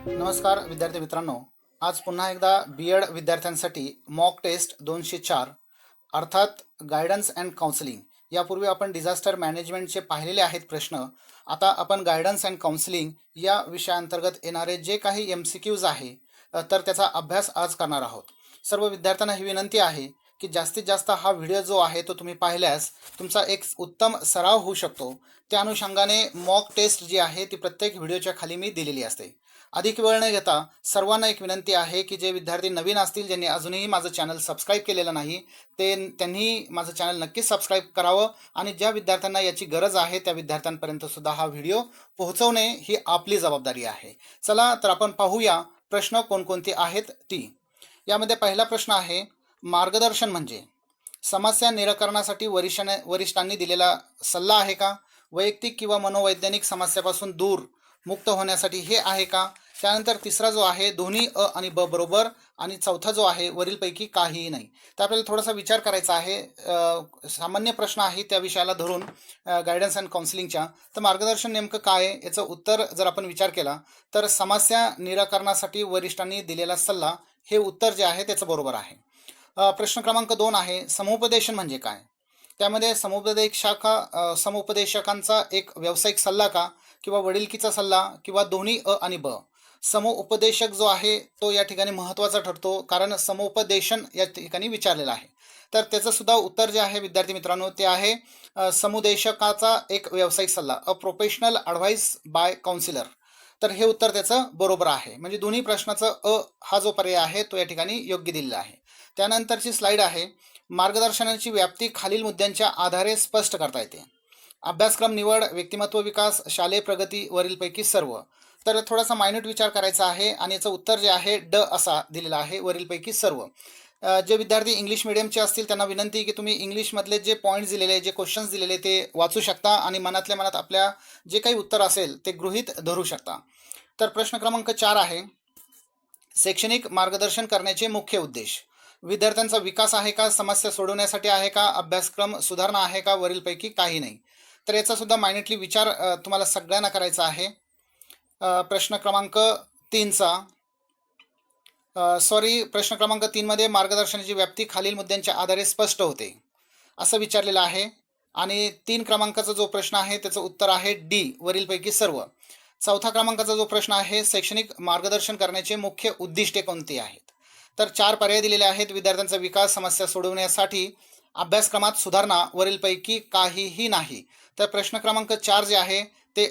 नमस्कार विद्यार्थी मित्रांनो, आज पुन्हा एकदा बी.एड विद्यार्थ्यांसाठी मॉक टेस्ट 204 अर्थात गायडन्स अँड काउन्सिलिंग. यापूर्वी आपण डिझास्टर मॅनेजमेंटचे पाहिलेले आहेत प्रश्न. आता आपण गायडन्स अँड काउन्सिलिंग या विषयाअंतर्गत येणारे जे काही MCQs आहे तर त्याचा अभ्यास आज करणार आहोत. सर्व विद्यार्थ्यांना ही विनंती आहे की जास्तीत जास्त हा व्हिडिओ जो आहे तो तुम्ही पाहिल्यास तुमचा एक उत्तम सराव होऊ शकतो. त्या अनुषंगाने मॉक टेस्ट जी आहे ती प्रत्येक व्हिडिओच्या खाली मी दिलेली असते. अधिक वेळ न घेता सर्वांना एक विनंती आहे की जे विद्यार्थी नवीन असतील, ज्यांनी अजूनही माझं चॅनल सबस्क्राईब केलेलं नाही, त्यांनी माझं चॅनल नक्कीच सबस्क्राईब करावं आणि ज्या विद्यार्थ्यांना याची गरज आहे त्या विद्यार्थ्यांपर्यंत सुद्धा हा व्हिडिओ पोहोचवणे ही आपली जबाबदारी आहे. चला तर आपण पाहूया प्रश्न कोणकोणते आहेत ती. यामध्ये पहिला प्रश्न आहे, मार्गदर्शन म्हणजे समस्या निराकरणासाठी वरिष्ठांनी दिलेला सल्ला आहे का? वैयक्तिक किंवा मनोवैज्ञानिक समस्यापासून दूर मुक्त होण्यासाठी हे आहे का? त्यानंतर तिसरा जो आहे, दोन्ही अ आणि ब बरोबर, आणि चौथा जो आहे वरीलपैकी काहीही नाही. तर आपल्याला थोडासा विचार करायचा आहे. सामान्य प्रश्न आहे त्या विषयाला धरून गायडन्स अँड काउन्सिलिंगच्या. तर मार्गदर्शन नेमकं काय आहे याचं उत्तर जर आपण विचार केला तर समस्या निराकरणासाठी वरिष्ठांनी दिलेला सल्ला हे उत्तर जे आहे त्याचं बरोबर आहे. प्रश्न क्रमांक 2 आहे, समुपदेशन म्हणजे काय? त्यामध्ये समुपदेशकांचा एक व्यावसायिक सल्ला का, किंवा वडिलकीचा सल्ला, किंवा दोन्ही अ आणि ब? समुपदेशक जो आहे तो या ठिकाणी महत्त्वाचा ठरतो, कारण समुपदेशन या ठिकाणी विचारलेलं आहे. तर त्याचं सुद्धा उत्तर जे आहे विद्यार्थी मित्रांनो ते आहे समुदेशकाचा एक व्यावसायिक सल्ला, a professional advice by counsellor. तर हे उत्तर त्याचं बरोबर आहे. म्हणजे दोन्ही प्रश्नाचं अ हा जो पर्याय आहे तो या ठिकाणी योग्य दिलेला आहे. त्यानंतरची स्लाईड आहे, मार्गदर्शनाची व्याप्ती खालील मुद्द्यांच्या आधारे स्पष्ट करता येते. अभ्यासक्रम निवड, व्यक्तिमत्व विकास, शालेय प्रगती, वरीलपैकी सर्व. तर थोडासा मायन्यूट विचार करायचा आहे आणि याचं उत्तर जे आहे ड असा दिलेला आहे, वरीलपैकी सर्व. जे विद्यार्थी इंग्लिश मिडियमचे असतील त्यांना विनंती की तुम्ही इंग्लिशमधले जे पॉईंट्स दिलेले, जे क्वेश्चन्स दिलेले ते वाचू शकता आणि मनातल्या मनात आपल्या जे काही उत्तर असेल ते गृहीत धरू शकता. तर प्रश्न क्रमांक 4 आहे, शैक्षणिक मार्गदर्शन करण्याचे मुख्य उद्देश. विद्यार्थ्यांचा विकास आहे का, समस्या सोडवण्यासाठी आहे का, अभ्यासक्रम सुधारणा आहे का, वरीलपैकी काही नाही. तर याचा सुद्धा मायन्यूटली विचार तुम्हाला सगळ्यांना करायचा आहे. प्रश्न क्रमांक 3चा प्रश्न क्रमांक 3 मध्ये मार्गदर्शनाची व्याप्ती खालील मुद्द्यांच्या आधारे स्पष्ट होते असं विचारलेलं आहे. आणि 3 क्रमांकाचा जो प्रश्न आहे त्याचं उत्तर आहे डी, वरीलपैकी सर्व. चौथा क्रमांकाचा जो प्रश्न आहे, शैक्षणिक मार्गदर्शन करण्याचे मुख्य उद्दिष्टे कोणती आहेत? तर 4 पर्याय दिलेले आहेत, विद्यार्थ्यांचा विकास, समस्या सोडवण्यासाठी, अभ्यासक्रमात सुधारणा, वरीलपैकी काहीही नाही. तर प्रश्न क्रमांक 4 जे आहे ते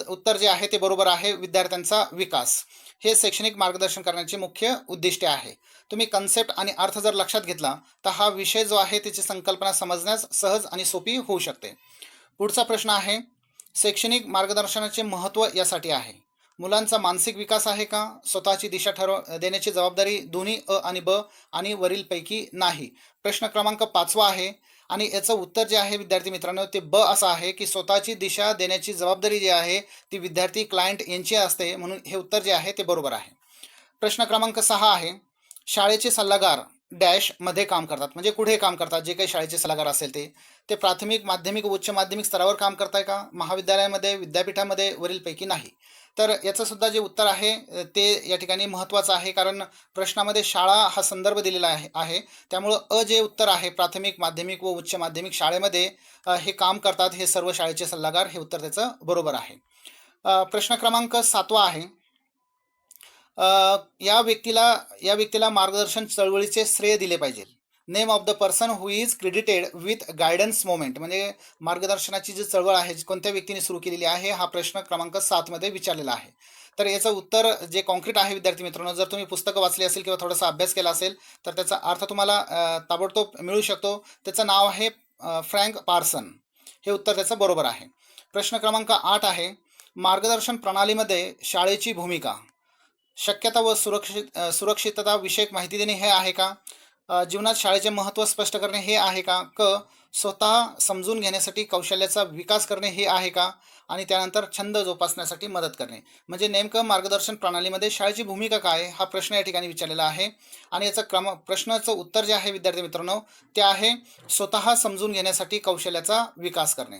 उत्तर जे आहे ते बरोबर आहे, विद्यार्थ्यांचा विकास हे शैक्षणिक मार्गदर्शन करण्याचे मुख्य उद्दिष्टे आहे. तुम्ही कन्सेप्ट आणि अर्थ जर लक्षात घेतला तर हा विषय जो आहे त्याची संकल्पना समजण्यास सहज आणि सोपी होऊ शकते. पुढचा प्रश्न आहे, शैक्षणिक मार्गदर्शनाचे महत्त्व यासाठी आहे. मुलांचा मानसिक विकास आहे का, स्वतःची दिशा देण्याची जबाबदारी, दोन्ही अ आणि ब, आणि वरीलपैकी नाही. प्रश्न क्रमांक 5 आहे आणि याचं उत्तर जे आहे विद्यार्थी मित्रांनो ते ब असं आहे की स्वतःची दिशा देण्याची जबाबदारी जी आहे ती विद्यार्थी क्लायंट यांची असते, म्हणून हे उत्तर जे आहे ते बरोबर आहे. प्रश्न क्रमांक 6 आहे, शाळेचे सल्लागार डॅश मध्ये काम करतात, म्हणजे कुठे काम करतात, जे काही शाळेचे सल्लागार असेल ते प्राथमिक, माध्यमिक व उच्च माध्यमिक स्तरावर काम करताय का, महाविद्यालयामध्ये, विद्यापीठामध्ये, वरीलपैकी नाही. तर याचं सुद्धा जे उत्तर आहे ते या ठिकाणी महत्त्वाचं आहे, कारण प्रश्नामध्ये शाळा हा संदर्भ दिलेला आहे. त्यामुळं अ जे उत्तर आहे, प्राथमिक, माध्यमिक व उच्च माध्यमिक शाळेमध्ये हे काम करतात हे सर्व शाळेचे सल्लागार, हे उत्तर त्याचं बरोबर आहे. प्रश्न क्रमांक 7 आहे, या व्यक्तीला मार्गदर्शन चळवळीचे श्रेय दिले पाहिजे. Name of the person who is credited with guidance moment, म्हणजे मार्गदर्शनाची जी चळवळ आहे कोणत्या व्यक्तीने सुरू केलेली आहे हा प्रश्न क्रमांक 7 मध्ये विचारलेला आहे. तर याचं उत्तर जे कॉन्क्रीट आहे विद्यार्थी मित्रांनो, जर तुम्ही पुस्तकं वाचली असेल किंवा थोडासा अभ्यास केला असेल तर त्याचा अर्थ तुम्हाला ताबडतोब मिळू शकतो. त्याचं नाव आहे फ्रँक पार्सन. हे उत्तर त्याचं बरोबर आहे. प्रश्न क्रमांक 8 आहे, मार्गदर्शन प्रणालीमध्ये शाळेची भूमिका, शक्यता व सुरक्षितता विषयक माहिती देणे हे आहे का, जीवनात शाळेचे महत्त्व स्पष्ट करणे हे आहे का, स्वतः समजून घेण्यासाठी कौशल्याचा विकास करणे हे आहे का, आणि त्यानंतर छंद जोपासण्यासाठी मदत करणे. म्हणजे नेमकं मार्गदर्शन प्रणालीमध्ये शाळेची भूमिका काय हा प्रश्न या ठिकाणी विचारलेला आहे. आणि याचं प्रश्नाचं उत्तर जे आहे विद्यार्थी मित्रांनो ते आहे स्वतः समजून घेण्यासाठी कौशल्याचा विकास करणे.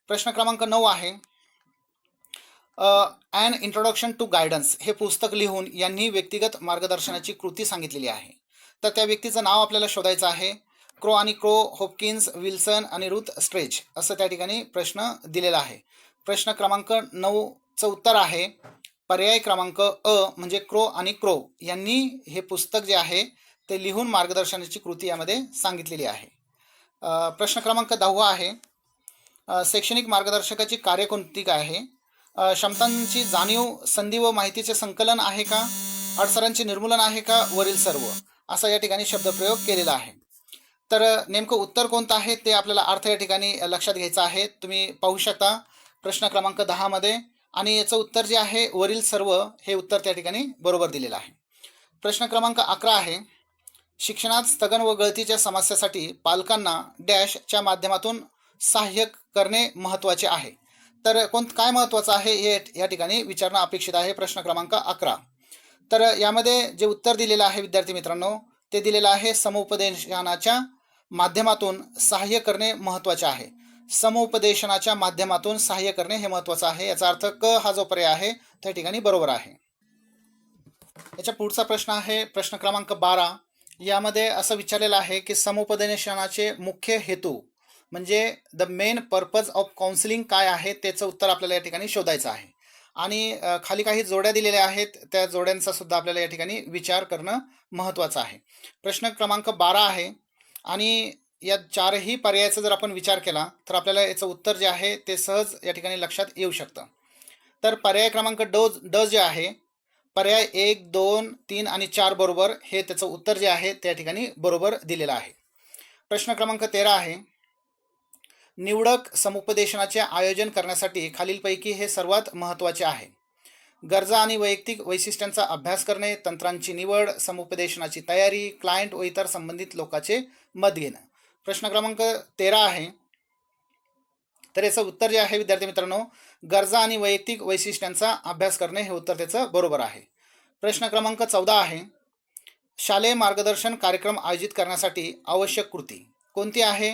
प्रश्न क्रमांक 9 आहे, ॲन इंट्रोडक्शन टू गायडन्स हे पुस्तक लिहून यांनी व्यक्तिगत मार्गदर्शनाची कृती सांगितलेली आहे. तर त्या व्यक्तीचं नाव आपल्याला शोधायचं आहे. क्रो आणि क्रो, हॉपकिन्स, विल्सन आणि रुथ स्ट्रेच असं त्या ठिकाणी प्रश्न दिलेला आहे. प्रश्न क्रमांक 9चं उत्तर आहे पर्याय क्रमांक अ, म्हणजे क्रो आणि क्रो यांनी हे पुस्तक जे आहे ते लिहून मार्गदर्शनाची कृती यामध्ये सांगितलेली आहे. प्रश्न क्रमांक 10 आहे शैक्षणिक मार्गदर्शकाची कार्य कोणती काय आहे? क्षमतांची जाणीव, संधी व माहितीचे संकलन आहे का? अडसरांचे निर्मूलन आहे का? वरील सर्व असा या ठिकाणी शब्दप्रयोग केलेला आहे. तर नेमकं उत्तर कोणतं आहे ते आपल्याला अर्थ या ठिकाणी लक्षात घ्यायचा आहे. तुम्ही पाहू शकता प्रश्न क्रमांक 10 मध्ये, आणि याचं उत्तर जे आहे वरील सर्व हे उत्तर त्या ठिकाणी बरोबर दिलेलं आहे. प्रश्न क्रमांक 11 आहे शिक्षणात स्थगन व गळतीच्या समस्यासाठी पालकांना डॅशच्या माध्यमातून सहाय्य करणे महत्त्वाचे आहे. तर काय महत्त्वाचं आहे हे या ठिकाणी विचारणं अपेक्षित आहे. प्रश्न क्रमांक 11. तर यामध्ये जे उत्तर दिलेलं आहे विद्यार्थी मित्रांनो ते दिलेलं आहे समुपदेशनाच्या माध्यमातून सहाय्य करणे महत्त्वाचे आहे. समुपदेशनाच्या माध्यमातून सहाय्य करणे हे महत्त्वाचं आहे. याचा अर्थ क हा जो पर्याय आहे त्या ठिकाणी बरोबर आहे. याच्या पुढचा प्रश्न आहे प्रश्न क्रमांक 12. यामध्ये असं विचारलेलं आहे की समुपदेशनाचे मुख्य हेतू म्हणजे the main purpose of counselling काय आहे त्याचं उत्तर आपल्याला या ठिकाणी शोधायचं आहे. आणि खाली काही जोड्या दिलेल्या आहेत त्या जोड्यांचा सुद्धा आपल्याला या ठिकाणी विचार करणं महत्त्वाचं आहे. प्रश्न क्रमांक 12 आहे आणि या चारही पर्यायाचा जर आपण विचार केला तर आपल्याला याचं उत्तर जे आहे ते सहज या ठिकाणी लक्षात येऊ शकतं. तर पर्याय क्रमांक ड जे आहे पर्याय 1, 2, 3 आणि 4 बरोबर हे त्याचं उत्तर जे आहे त्या ठिकाणी बरोबर दिलेलं आहे. प्रश्न क्रमांक 13 आहे निवडक समुपदेशनाचे आयोजन करण्यासाठी खालीलपैकी हे सर्वात महत्त्वाचे आहे. गरजा आणि वैयक्तिक वैशिष्ट्यांचा अभ्यास करणे, तंत्रांची निवड, समुपदेशनाची तयारी, क्लायंट व इतर संबंधित लोकांचे मत घेणं. प्रश्न क्रमांक 13 आहे तर याचं उत्तर जे आहे विद्यार्थी मित्रांनो गरजा आणि वैयक्तिक वैशिष्ट्यांचा अभ्यास करणे हे उत्तर त्याचं बरोबर आहे. प्रश्न क्रमांक 14 आहे शालेय मार्गदर्शन कार्यक्रम आयोजित करण्यासाठी आवश्यक कृती कोणती आहे?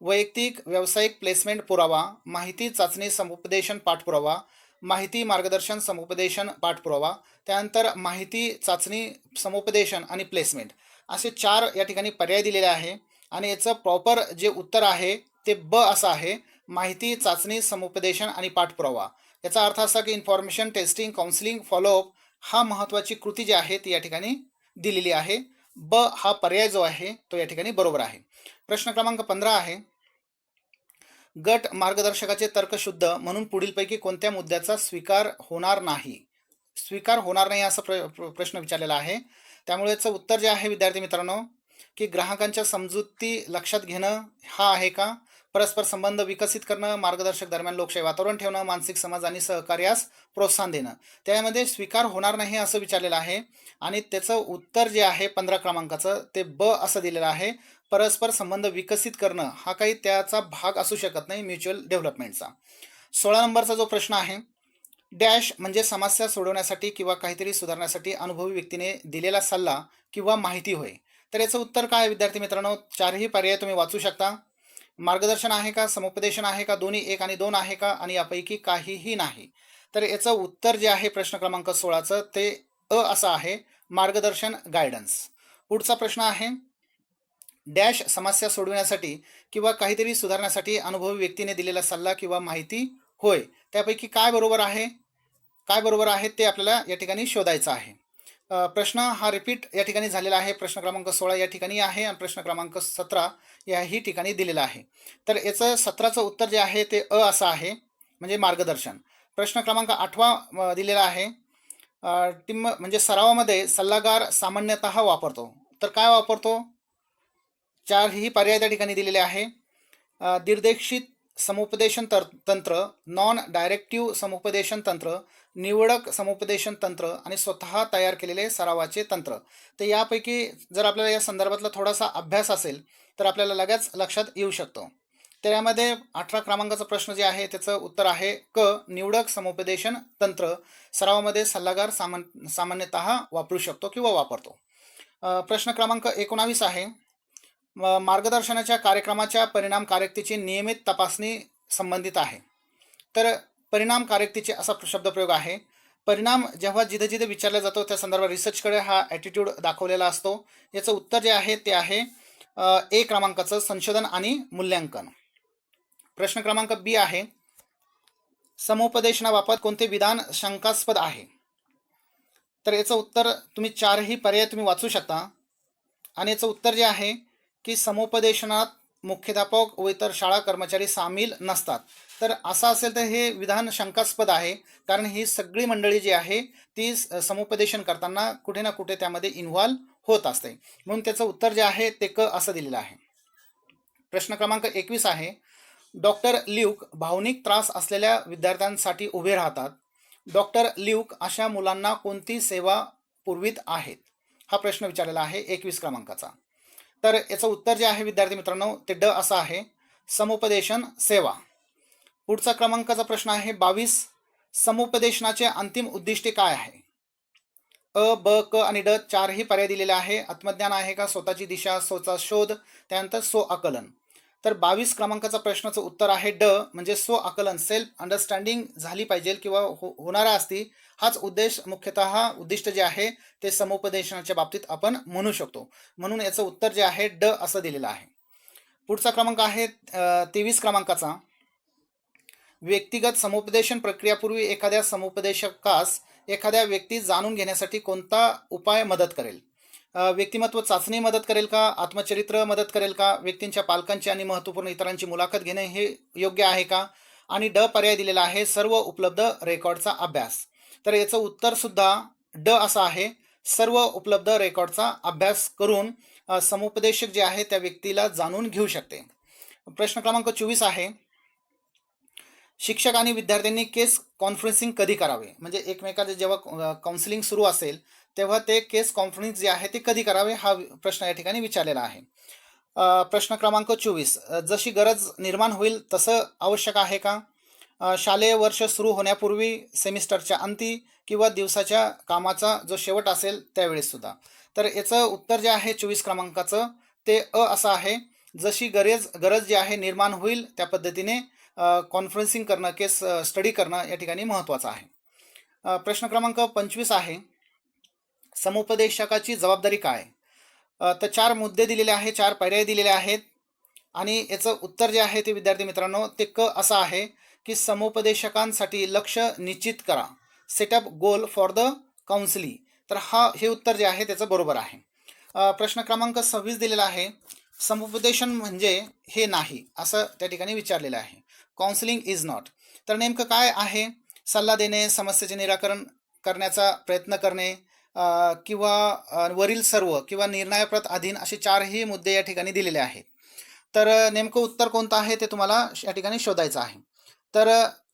वैयक्तिक व्यावसायिक प्लेसमेंट पुरावा, माहिती चाचणी समुपदेशन पाठपुरावा, माहिती मार्गदर्शन समुपदेशन पाठपुरावा, त्यानंतर माहिती चाचणी समुपदेशन आणि प्लेसमेंट असे 4 या ठिकाणी पर्याय दिलेले आहे. आणि याचं प्रॉपर जे उत्तर आहे ते ब असं आहे माहिती चाचणी समुपदेशन आणि पाठपुरावा. याचा अर्थ असा की इन्फॉर्मेशन टेस्टिंग काउन्सिलिंग फॉलोअप हा महत्त्वाची कृती जी आहे ती या ठिकाणी दिलेली आहे. ब हा पर्याय जो आहे तो या ठिकाणी बरोबर आहे. प्रश्न क्रमांक 15 आहे गट मार्गदर्शकाचे तर्कशुद्ध म्हणून पुढीलपैकी कोणत्या मुद्द्याचा स्वीकार होणार नाही? स्वीकार होणार नाही असा प्रश्न विचारलेला आहे. त्यामुळे याचं उत्तर जे आहे विद्यार्थी मित्रांनो की ग्राहकांच्या समजुती लक्षात घेणं हा आहे का? परस्पर संबंध विकसित करणं, मार्गदर्शक दरम्यान लोकशाही वातावरण ठेवणं, मानसिक समाज आणि सहकार्यास प्रोत्साहन देणं. त्यामध्ये स्वीकार होणार नाही असं विचारलेलं आहे आणि त्याचं उत्तर जे आहे 15 क्रमांकाचं ते ब असं दिलेलं आहे. परस्पर संबंध विकसित करणं हा काही त्याचा भाग असू शकत नाही म्युच्युअल डेव्हलपमेंटचा. 16 नंबरचा जो प्रश्न आहे डॅश म्हणजे समस्या सोडवण्यासाठी किंवा काहीतरी सुधारण्यासाठी अनुभवी व्यक्तीने दिलेला सल्ला किंवा माहिती होय. तर याचं उत्तर काय आहे विद्यार्थी मित्रांनो? 4ही पर्याय तुम्ही वाचू शकता. मार्गदर्शन आहे का, समुपदेशन आहे का, दोन्ही 1 आणि 2 आहे का, आणि यापैकी काहीही नाही. तर याचं उत्तर जे आहे प्रश्न क्रमांक 16चं ते अ असं आहे मार्गदर्शन गायडन्स. पुढचा प्रश्न आहे डॅश समस्या सोडविण्यासाठी किंवा काहीतरी सुधारण्यासाठी अनुभवी व्यक्तीने दिलेला सल्ला किंवा माहिती होय. त्यापैकी काय बरोबर आहे? काय बरोबर आहे ते आपल्याला या ठिकाणी शोधायचं आहे. प्रश्न हा रिपीट या ठिकाणी झालेला आहे. प्रश्न क्रमांक 16 या ठिकाणी आहे आणि प्रश्न क्रमांक 17 याही ठिकाणी दिलेला आहे. तर याचं 17चं उत्तर जे आहे ते अ असं आहे म्हणजे मार्गदर्शन. प्रश्न क्रमांक 8 दिलेला आहे टीम म्हणजे सरावामध्ये सल्लागार सामान्यतः वापरतो. तर काय वापरतो? 4ही पर्याय त्या ठिकाणी दिलेले आहे. निर्देशित समुपदेशन तंत्र, नॉन डायरेक्टिव्ह समुपदेशन तंत्र, निवडक समुपदेशन तंत्र आणि स्वतः तयार केलेले सरावाचे तंत्र. तर यापैकी जर आपल्याला या संदर्भातला थोडासा अभ्यास असेल तर आपल्याला लगेच लक्षात येऊ शकतो. तर यामध्ये 18 क्रमांकाचा प्रश्न जे आहे त्याचं उत्तर आहे क निवडक समुपदेशन तंत्र सरावामध्ये सल्लागार सामान्यतः वापरू शकतो किंवा वापरतो. प्रश्न क्रमांक 19 आहे मार्गदर्शनाच्या कार्यक्रमाच्या परिणामकारकतेची नियमित तपासणी संबंधित आहे. तर परिणामकारकतेचे असा शब्दप्रयोग आहे. परिणाम जेव्हा जिथे जिथे विचारला जातो त्या संदर्भात रिसर्चकडे हा ॲटिट्यूड दाखवलेला असतो. याचं उत्तर जे आहे ते आहे ए क्रमांकाचं संशोधन आणि मूल्यांकन. प्रश्न क्रमांक बी आहे, समुपदेशनाबाबत कोणते विधान शंकास्पद आहे? तर याचं उत्तर तुम्ही चारही पर्याय तुम्ही वाचू शकता. आणि याचं उत्तर जे आहे की समुपदेशनात मुख्याध्यापक व इतर शाळा कर्मचारी सामील नसतात. तर असं असेल तर हे विधान शंकास्पद आहे, कारण ही सगळी मंडळी जी आहे ती समुपदेशन करताना कुठे ना कुठे त्यामध्ये इन्व्हॉल्व होत असते. म्हणून त्याचं उत्तर जे आहे ते क असं दिलेलं आहे. प्रश्न क्रमांक 21 आहे, डॉक्टर ल्यूक भावनिक त्रास असलेल्या विद्यार्थ्यांसाठी उभे राहतात. डॉक्टर ल्यूक अशा मुलांना कोणती सेवा पुरवित आहेत? हा प्रश्न विचारलेला आहे 21 क्रमांकाचा. तर याचं उत्तर जे आहे विद्यार्थी मित्रांनो ते ड असं आहे, समुपदेशन सेवा. पुढचा क्रमांकाचा प्रश्न आहे 22, समुपदेशनाचे अंतिम उद्दिष्टे काय आहे? अ, ब, क आणि ड चारही पर्याय दिलेले आहे. आत्मज्ञान आहे का, स्वतःची दिशा, स्वचा शोध, त्यानंतर स्व आकलन. तर 22 क्रमांकाचा प्रश्नाचं उत्तर आहे ड, म्हणजे स्व आकलन, सेल्फ अंडरस्टँडिंग झाली पाहिजे किंवा होणारा असती. हाच उद्देश मुख्यतः उद्दिष्ट जे आहे ते समुपदेशनाच्या बाबतीत आपण म्हणू शकतो. म्हणून याचं उत्तर जे आहे ड असं दिलेलं आहे. पुढचा क्रमांक आहे 23 क्रमांकाचा, व्यक्तिगत समुपदेशन प्रक्रियापूर्वी एखाद्या समुपदेशकास एखाद्या व्यक्ती जाणून घेण्यासाठी कोणता उपाय मदत करेल? व्यक्तिमत्व चाचणी मदत करेल का, आत्मचरित्र मदत करेल का, व्यक्तींच्या पालकांची आणि महत्त्वपूर्ण इतरांची मुलाखत घेणे हे योग्य आहे का? आणि ड पर्याय दिलेला आहे, सर्व उपलब्ध रेकॉर्डचा अभ्यास. तर याचं उत्तर सुद्धा ड असं आहे, सर्व उपलब्ध रेकॉर्डचा अभ्यास करून समुपदेशक जे आहे त्या व्यक्तीला जाणून घेऊ शकते. प्रश्न क्रमांक 24 आहे, शिक्षक आणि विद्यार्थ्यांनी केस कॉन्फरन्सिंग कधी करावे? म्हणजे एकमेकांचे जेव्हा काउन्सिलिंग सुरू असेल तेव्हा ते केस कॉन्फरन्स जे आहे ते कधी करावे हा प्रश्न या ठिकाणी विचारलेला आहे. प्रश्न क्रमांक 24, जशी गरज निर्माण होईल तसं आवश्यक आहे का? शालेय वर्ष सुरू होण्यापूर्वी, सेमिस्टरच्या अंती किंवा दिवसाच्या कामाचा जो शेवट असेल त्यावेळेस सुद्धा. तर याचं उत्तर जे आहे 24 क्रमांकाचं ते अ असं आहे, जशी गरज जी आहे निर्माण होईल त्या पद्धतीने कॉन्फरन्सिंग करणं, केस स्टडी करणं या ठिकाणी महत्त्वाचं आहे. प्रश्न क्रमांक 25 आहे, समुपदेशकाची जबाबदारी काय? तर 4 मुद्दे दिलेले आहेत, 4 पर्याय दिलेले आहेत आणि याचं उत्तर जे आहे ते विद्यार्थी मित्रांनो ते क असं आहे की समुपदेशकांसाठी लक्ष निश्चित करा, setup goal for the counselling. तर हे उत्तर जे आहे त्याचं बरोबर आहे. प्रश्न क्रमांक 26 दिलेला आहे, समुपदेशन म्हणजे हे नाही असं त्या ठिकाणी विचारलेलं आहे. Counselling is not. तर नेमकं काय आहे? सल्ला देणे, समस्येचे निराकरण करण्याचा प्रयत्न करणे, किंवा वरील सर्व किंवा निर्णयप्रत अधीन असे 4ही मुद्दे या ठिकाणी दिलेले आहेत. तर नेमकं उत्तर कोणतं आहे ते तुम्हाला या ठिकाणी शोधायचं आहे. तर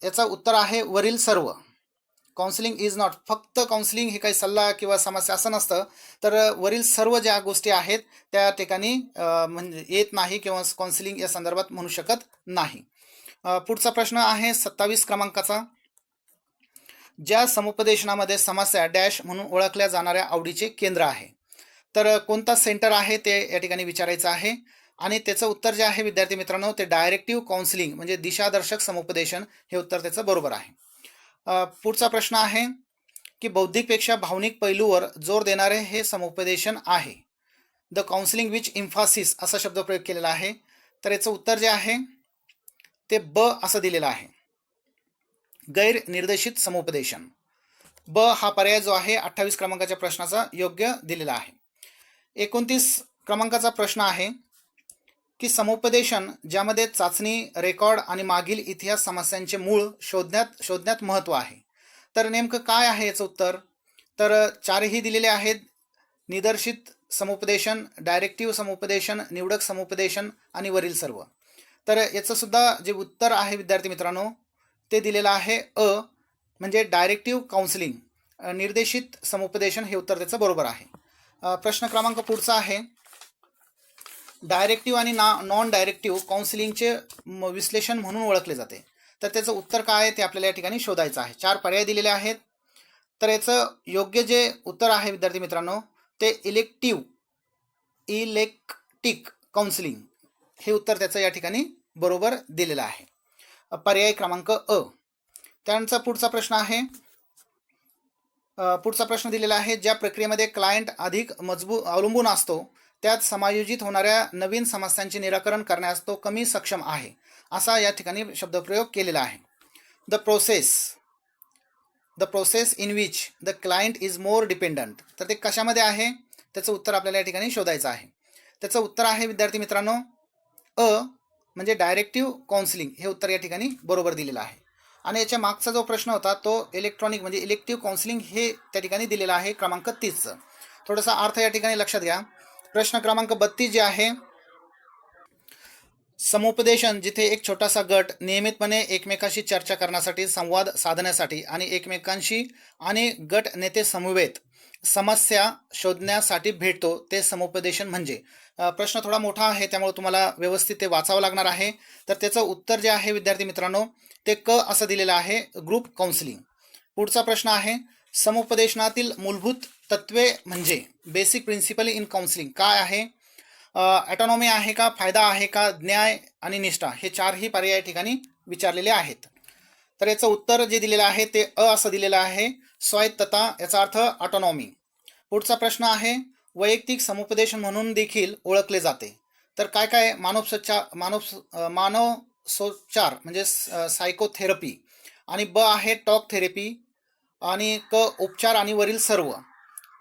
याचं उत्तर आहे वरील सर्व. काउन्सिलिंग इज नॉट, फक्त काउन्सिलिंग हे काही सल्ला किंवा समस्या असं नसतं, तर वरील सर्व ज्या गोष्टी आहेत त्या ठिकाणी म्हणजे येत नाही किंवा काउन्सिलिंग या संदर्भात म्हणू शकत नाही. पुढचा प्रश्न आहे 27 क्रमांकाचा, ज्या समुपदेशनामध्ये समस्या डॅश म्हणून ओळखल्या जाणाऱ्या आवडीचे केंद्र आहे. तर कोणता सेंटर आहे ते या ठिकाणी विचारायचं आहे आणि त्याचं उत्तर जे आहे विद्यार्थी मित्रांनो ते डायरेक्टिव्ह काउन्सिलिंग म्हणजे दिशादर्शक समुपदेशन हे उत्तर त्याचं बरोबर आहे. पुढचा प्रश्न आहे की बौद्धिकपेक्षा भावनिक पैलूवर जोर देणारे हे समुपदेशन आहे. द काउन्सिलिंग विच इम्फासिस असा शब्दप्रयोग केलेला आहे. तर याचं उत्तर जे आहे ते ब असं दिलेलं आहे, गैर निर्देशित समुपदेशन. ब हा पर्याय जो आहे 28 क्रमांकाच्या प्रश्नाचा योग्य दिलेला आहे. 29 क्रमांकाचा प्रश्न आहे की समुपदेशन ज्यामध्ये चाचणी, रेकॉर्ड आणि मागील इतिहास समस्यांचे मूळ शोधण्यात महत्त्व आहे. तर नेमकं काय आहे याचं उत्तर? तर 4ही दिलेले आहेत, निदर्शित समुपदेशन, डायरेक्टिव्ह समुपदेशन, निवडक समुपदेशन आणि वरील सर्व. तर याचं सुद्धा जे उत्तर आहे विद्यार्थी मित्रांनो ते दिलेलं आहे अ, म्हणजे डायरेक्टिव्ह काउन्सिलिंग, निर्देशित समुपदेशन हे उत्तर त्याचं बरोबर आहे. प्रश्न क्रमांक पुढचा आहे, डायरेक्टिव्ह आणि नॉन डायरेक्टिव्ह काउन्सिलिंगचे विश्लेषण म्हणून ओळखले जाते. तर त्याचं उत्तर काय आहे ते आपल्याला या ठिकाणी शोधायचं आहे. 4 पर्याय दिलेले आहेत. तर याचं योग्य जे उत्तर आहे विद्यार्थी मित्रांनो ते इलेक्टिक काउन्सिलिंग हे उत्तर त्याचं या ठिकाणी बरोबर दिलेलं आहे. पर्याय क्रमांक अ. त्यानंतर पुढचा प्रश्न आहे, पुढचा प्रश्न दिलेला आहे, ज्या प्रक्रियेमध्ये क्लायंट अधिक अवलंबून असतो त्यात समायोजित होणाऱ्या नवीन समस्यांचे निराकरण करण्यास तो कमी सक्षम आहे, असा या ठिकाणी शब्दप्रयोग केलेला आहे. The process in which the client is more dependent. तर ते कशामध्ये आहे, त्याचं उत्तर आपल्याला या ठिकाणी शोधायचं आहे. त्याचं उत्तर आहे विद्यार्थी मित्रांनो म्हणजे डायरेक्टिव्ह काउन्सिलिंग, हे उत्तर या ठिकाणी बरोबर दिलेलं आहे. आणि याच्या मागचा जो प्रश्न होता तो इलेक्ट्रॉनिक म्हणजे इलेक्टिव्ह काउन्सिलिंग हे त्या ठिकाणी दिलेलं आहे क्रमांक 30चं. थोडासा अर्थ या ठिकाणी लक्षात घ्या. प्रश्न क्रमांक 32 जे आहे, समुपदेशन जिथे एक छोटासा गट नियमितपणे एकमेकाशी चर्चा करण्यासाठी, संवाद साधण्यासाठी आणि एकमेकांशी आणि गट नेते समवेत समस्या शोधण्यासाठी भेटतो ते समुपदेशन म्हणजे. प्रश्न थोडा मोठा आहे त्यामुळे तुम्हाला व्यवस्थित ते वाचावं लागणार आहे. तर त्याचं उत्तर जे आहे विद्यार्थी मित्रांनो ते क असं दिलेलं आहे, ग्रुप काउन्सिलिंग. पुढचा प्रश्न आहे, समुपदेशनातील मूलभूत तत्वे म्हणजे बेसिक प्रिन्सिपल इन काउन्सिलिंग काय आहे. ॲटॉनॉमी आहे का, फायदा आहे का, न्याय आणि निष्ठा, हे चारही पर्याय या ठिकाणी विचारलेले आहेत. तर याचं उत्तर जे दिलेलं आहे ते असं दिलेलं आहे, स्वायत्तता, याचा अर्थ ऑटोनॉमी. पुढचा प्रश्न आहे, वैयक्तिक समुपदेशन म्हणून देखील ओळखले जाते. तर काय काय, मानसोपचार म्हणजे सायकोथेरपी, आणि ब आहे टॉक थेरपी, आणि क उपचार आणि वरील सर्व.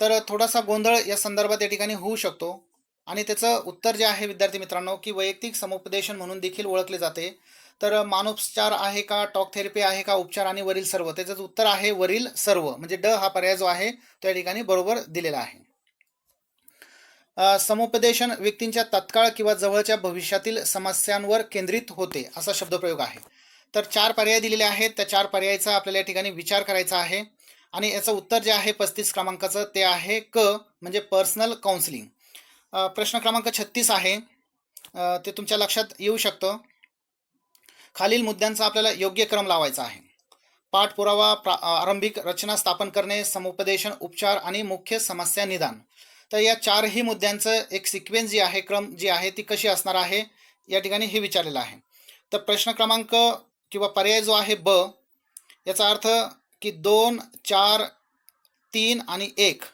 तर थोडासा गोंधळ या संदर्भात या ठिकाणी होऊ शकतो. आणि त्याचं उत्तर जे आहे विद्यार्थी मित्रांनो की वैयक्तिक समुपदेशन म्हणून देखील ओळखले जाते. तर मानसोपचार आहे का, टॉक थेरपी आहे का, उपचार आणि वरील सर्व, त्याचं उत्तर आहे वरील सर्व, म्हणजे ड हा पर्याय जो आहे तो या ठिकाणी बरोबर दिलेला आहे. समुपदेशन व्यक्तींच्या तत्काळ किंवा जवळच्या भविष्यातील समस्यांवर केंद्रित होते, असा शब्दप्रयोग आहे. तर 4 पर्याय दिलेले आहेत, त्या 4 पर्यायाचा आपल्याला या ठिकाणी विचार करायचा आहे. आणि याचं उत्तर जे आहे 35 क्रमांकाचं ते आहे क म्हणजे पर्सनल काउन्सिलिंग. प्रश्न क्रमांक 36 आहे, ते तुमच्या लक्षात येऊ शकतं. खालील मुद्द्यांचा आपल्याला योग्य क्रम लावायचा आहे. पाठपुरावा, आरंभिक रचना स्थापन करणे, समुपदेशन, उपचार आणि मुख्य समस्या निदान. तर या 4ही मुद्द्यांचं एक सिक्वेन्स जी आहे, क्रम जी आहे ती कशी असणार आहे या ठिकाणी हे विचारलेलं आहे. तर प्रश्न क्रमांक किंवा पर्याय जो आहे ब, याचा अर्थ की 2, 4, 3 आणि 1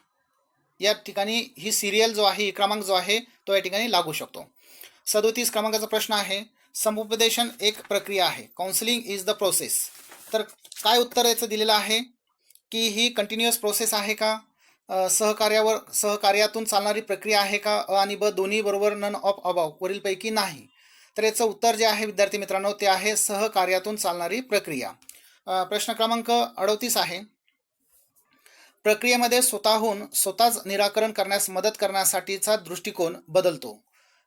या ठिकाणी ही सिरियल जो आहे, क्रमांक जो आहे तो या ठिकाणी लागू शकतो. 37 क्रमांकाचा प्रश्न आहे, समुपदेशन एक प्रक्रिया आहे, काउन्सिलिंग इज द प्रोसेस. तर काय उत्तर याचं दिलेलं आहे की ही कंटिन्युअस प्रोसेस आहे का, सहकार्यातून चालणारी प्रक्रिया आहे का, अ आणि ब दोन्ही बरोबर, नन ऑफ अबाव वरीलपैकी नाही. तर याचं उत्तर जे आहे विद्यार्थी मित्रांनो ते आहे सहकार्यातून चालणारी प्रक्रिया. प्रश्न क्रमांक 38 आहे, प्रक्रियेमध्ये स्वतःच निराकरण करण्यास मदत करण्यासाठीचा दृष्टिकोन बदलतो.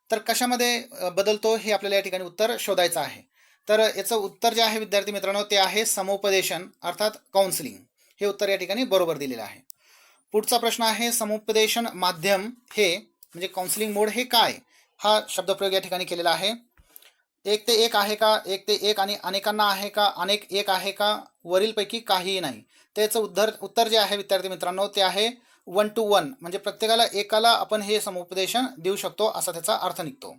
तर कशामध्ये बदलतो हे आपल्याला या ठिकाणी उत्तर शोधायचं आहे. तर याचं उत्तर जे आहे विद्यार्थी मित्रांनो ते आहे समुपदेशन अर्थात काउन्सिलिंग, हे उत्तर या ठिकाणी बरोबर दिलेलं आहे. पुढचा प्रश्न आहे, समुपदेशन माध्यम हे म्हणजे काउन्सिलिंग मोड हे काय, हा शब्दप्रयोग या ठिकाणी केलेला आहे. 1 ते 1 आहे का, 1 ते 1 आणि अनेकांना आहे का, अनेक 1 आहे का, वरीलपैकी काहीही नाही. त्याचं उत्तर जे आहे विद्यार्थी मित्रांनो ते आहे 1 to 1 म्हणजे प्रत्येकाला एकाला आपण हे समुपदेशन देऊ शकतो असा त्याचा अर्थ निघतो.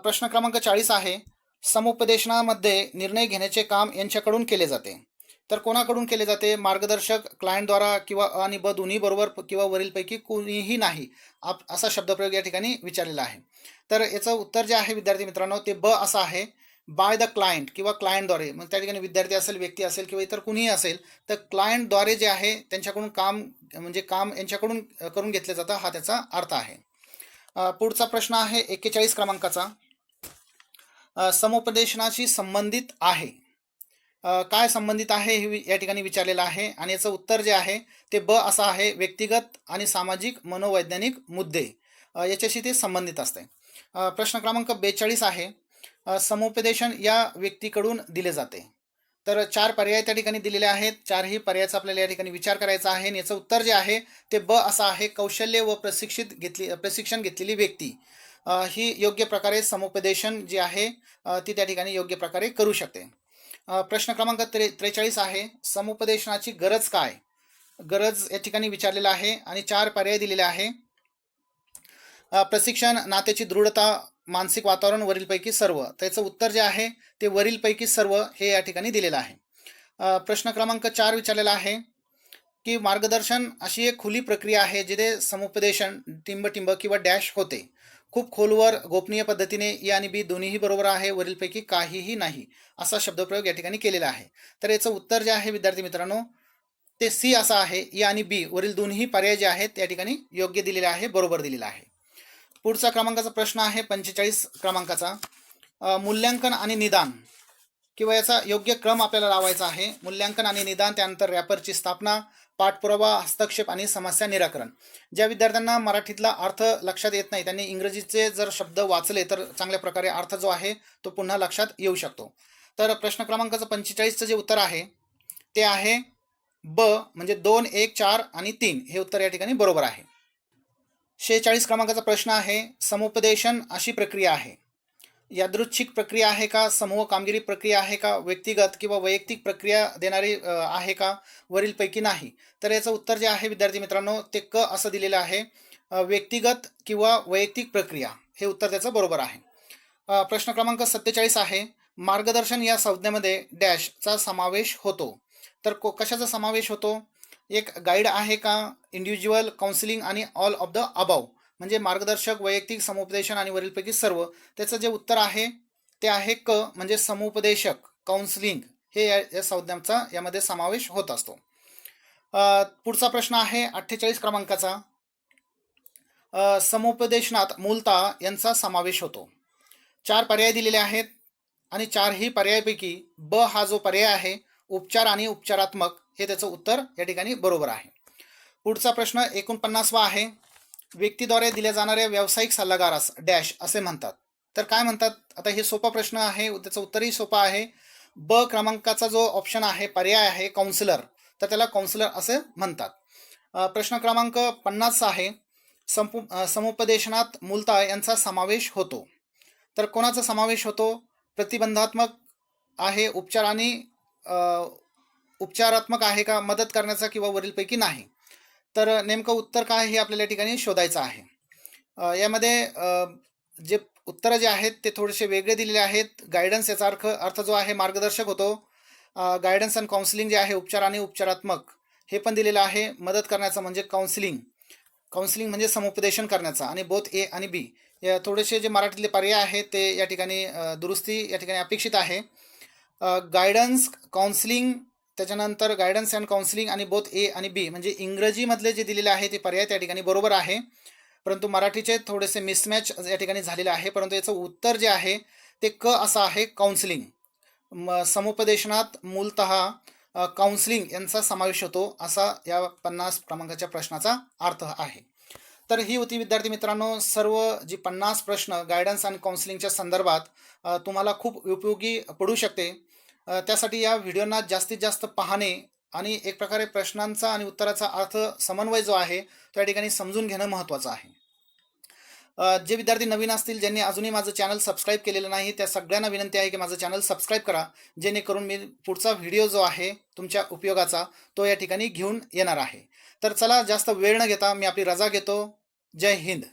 प्रश्न क्रमांक 40 आहे, समुपदेशनामध्ये निर्णय घेण्याचे काम यांच्याकडून केले जाते. तर कोणाकडून केले जाते, मार्गदर्शक, क्लायंटद्वारा किंवा अ आणि ब दोन्ही बरोबर किंवा वरीलपैकी कोणीही नाही, असा शब्दप्रयोग या ठिकाणी विचारलेला आहे. तर याचं उत्तर जे आहे विद्यार्थी मित्रांनो ते ब असं आहे, बाय द क्लायंट किंवा क्लायंटद्वारे. मग त्या ठिकाणी विद्यार्थी असेल, व्यक्ती असेल किंवा इतर कुणीही असेल, तर क्लायंटद्वारे जे आहे त्यांच्याकडून काम म्हणजे काम यांच्याकडून करून घेतलं जातं, हा त्याचा अर्थ आहे. पुढचा प्रश्न आहे 41 क्रमांकाचा, समुपदेशनाशी संबंधित आहे. काय संबंधित आहे हे या ठिकाणी विचारलेलं आहे. आणि याचं उत्तर जे आहे ते ब असं आहे, व्यक्तिगत आणि सामाजिक मनोवैज्ञानिक मुद्दे याच्याशी ते संबंधित असते. प्रश्न क्रमांक 42 आहे, समुपदेशन या व्यक्तीकडून दिले जाते. तर 4 पर्याय त्या ठिकाणी दिलेले आहेत, 4ही पर्यायाचा आपल्याला या ठिकाणी विचार करायचा आहे. आणि याचं उत्तर जे आहे ते ब असं आहे, कौशल्य व प्रशिक्षण घेतलेली व्यक्ती ही योग्य प्रकारे समुपदेशन जी आहे ती त्या ठिकाणी योग्य प्रकारे करू शकते. प्रश्न क्रमांक 43 आहे, समुपदेशनाची गरज काय, गरज या ठिकाणी विचारलेला आहे. आणि 4 पर्याय दिलेले आहे, प्रशिक्षण, नात्याची दृढता, मानसिक वातावरण, वरीलपैकी सर्व. त्याचं उत्तर जे आहे ते वरीलपैकी सर्व हे या ठिकाणी दिलेलं आहे. प्रश्न क्रमांक 4 विचारलेला आहे की मार्गदर्शन अशी एक खुली प्रक्रिया आहे जिथे समुपदेशन टिंब किंवा डॅश होते. खूप खोलवर गोपनीय पद्धतीने ए आणि बी दोन्हीही बरोबर आहे, वरीलपैकी काहीही नाही, असा शब्दप्रयोग या ठिकाणी केलेला आहे. तर याचं उत्तर जे आहे विद्यार्थी मित्रांनो ते सी असं आहे. ए आणि बी वरील दोन्ही पर्याय जे आहेत या ठिकाणी योग्य दिलेले आहे, बरोबर दिलेला आहे. पुढचा क्रमांकाचा प्रश्न आहे 45 क्रमांकाचा. मूल्यांकन आणि निदान किंवा याचा योग्य क्रम आपल्याला लावायचा आहे. मूल्यांकन आणि निदान, त्यानंतर रॅपरची स्थापना, पाठपुरावा, हस्तक्षेप आणि समस्या निराकरण. ज्या विद्यार्थ्यांना मराठीतला अर्थ लक्षात येत नाही त्यांनी इंग्रजीचे जर शब्द वाचले तर चांगल्या प्रकारे अर्थ जो आहे तो पुन्हा लक्षात येऊ शकतो. तर प्रश्न क्रमांकाचं 45चं जे उत्तर आहे ते आहे ब, म्हणजे 2, 1, 4 आणि 3 हे उत्तर या ठिकाणी बरोबर आहे. 46 क्रमांकाचा प्रश्न आहे समुपदेशन अशी प्रक्रिया आहे. यादृच्छिक प्रक्रिया आहे का, समूह कामगिरी प्रक्रिया आहे का, व्यक्तिगत किंवा वैयक्तिक प्रक्रिया देणारी आहे का, वरीलपैकी नाही. तर याचं उत्तर जे आहे विद्यार्थी मित्रांनो ते क असं दिलेलं आहे. व्यक्तिगत किंवा वैयक्तिक प्रक्रिया हे उत्तर त्याचं बरोबर आहे. प्रश्न क्रमांक 47 आहे मार्गदर्शन या संज्ञेमध्ये डॅशचा समावेश होतो. तर कशाचा समावेश होतो? एक गाईड आहे का, इंडिव्हिज्युअल, काउन्सिलिंग आणि ऑल ऑफ द अबाव, म्हणजे मार्गदर्शक, वैयक्तिक, समुपदेशन आणि वरीलपैकी सर्व. त्याचं जे उत्तर आहे ते आहे क, म्हणजे समुपदेशक, काउन्सिलिंग हे या संज्ञांचा यामध्ये समावेश होत असतो. पुढचा प्रश्न आहे 48 क्रमांकाचा. समुपदेशनात मूलतः यांचा समावेश होतो. 4 पर्याय दिलेले आहेत आणि 4ही पर्यायापैकी ब हा जो पर्याय आहे उपचार आणि उपचारात्मक हे त्याचं उत्तर या ठिकाणी बरोबर आहे. पुढचा प्रश्न 49वा आहे. व्यक्तीद्वारे दिल्या जाणाऱ्या व्यावसायिक सल्लागारास डॅश असे म्हणतात. तर काय म्हणतात? आता हे सोपा प्रश्न आहे, त्याचं उत्तरही सोपं आहे. ब क्रमांकाचा जो ऑप्शन आहे, पर्याय आहे काउन्सिलर, तर त्याला काउन्सिलर असे म्हणतात. प्रश्न क्रमांक 50 आहे समुपदेशनात मूलतः यांचा समावेश होतो. तर कोणाचा समावेश होतो? प्रतिबंधात्मक आहे, उपचार आणि उपचारात्मक आहे का, मदत करण्याचा किंवा वरीलपैकी नाही. तर नेमकं उत्तर काय हे आपल्याला या ठिकाणी शोधायचं आहे. यामध्ये जे उत्तरं जे आहेत ते थोडेसे वेगळे दिलेले आहेत. गायडन्स याचा अर्थ जो आहे मार्गदर्शक होतो. गायडन्स अँड काउन्सिलिंग जे आहे उपचार आणि उपचारात्मक हे पण दिलेलं आहे. मदत करण्याचं म्हणजे काउन्सिलिंग म्हणजे समुपदेशन करण्याचा. आणि बोथ ए आणि बी या थोडेसे जे मराठीतले पर्याय आहेत ते या ठिकाणी दुरुस्ती या ठिकाणी अपेक्षित आहे. गायडन्स, काउन्सिलिंग, त्याच्यानंतर गायडन्स अँड काउन्सिलिंग आणि बोथ ए आणि बी म्हणजे इंग्रजीमधले जे दिलेले आहे ते पर्याय त्या ठिकाणी बरोबर आहे, परंतु मराठीचे थोडेसे मिसमॅच या ठिकाणी झालेले आहे. परंतु याचं उत्तर जे आहे ते क असं आहे, काउन्सिलिंग. समुपदेशनात मूलतः काउन्सिलिंग यांचा समावेश होतो असा या 50 क्रमांकाच्या प्रश्नाचा अर्थ आहे. तर ही होती विद्यार्थी मित्रांनो सर्व जी 50 प्रश्न गायडन्स आणि काउन्सिलिंगच्या संदर्भात तुम्हाला खूप उपयोगी पडू शकते. त्यासाठी या व्हिडिओना जास्तीत जास्त पाहणे आणि एक प्रकारे प्रश्नांचा आणि उत्तराचा अर्थ समन्वय जो आहे त्या ठिकाणी समजून घेणं महत्त्वाचं आहे. जे विद्यार्थी नवीन असतील ज्यांनी अजूनही माझं चॅनल सबस्क्राईब केलेलं नाही त्या सगळ्यांना विनंती आहे की माझं चॅनल सबस्क्राईब करा, जेणेकरून मी पुढचा व्हिडिओ जो आहे तुमच्या उपयोगाचा तो या ठिकाणी घेऊन येणार आहे. तर चला जास्त वेळ न घेता मी आपली रजा घेतो. जय हिंद.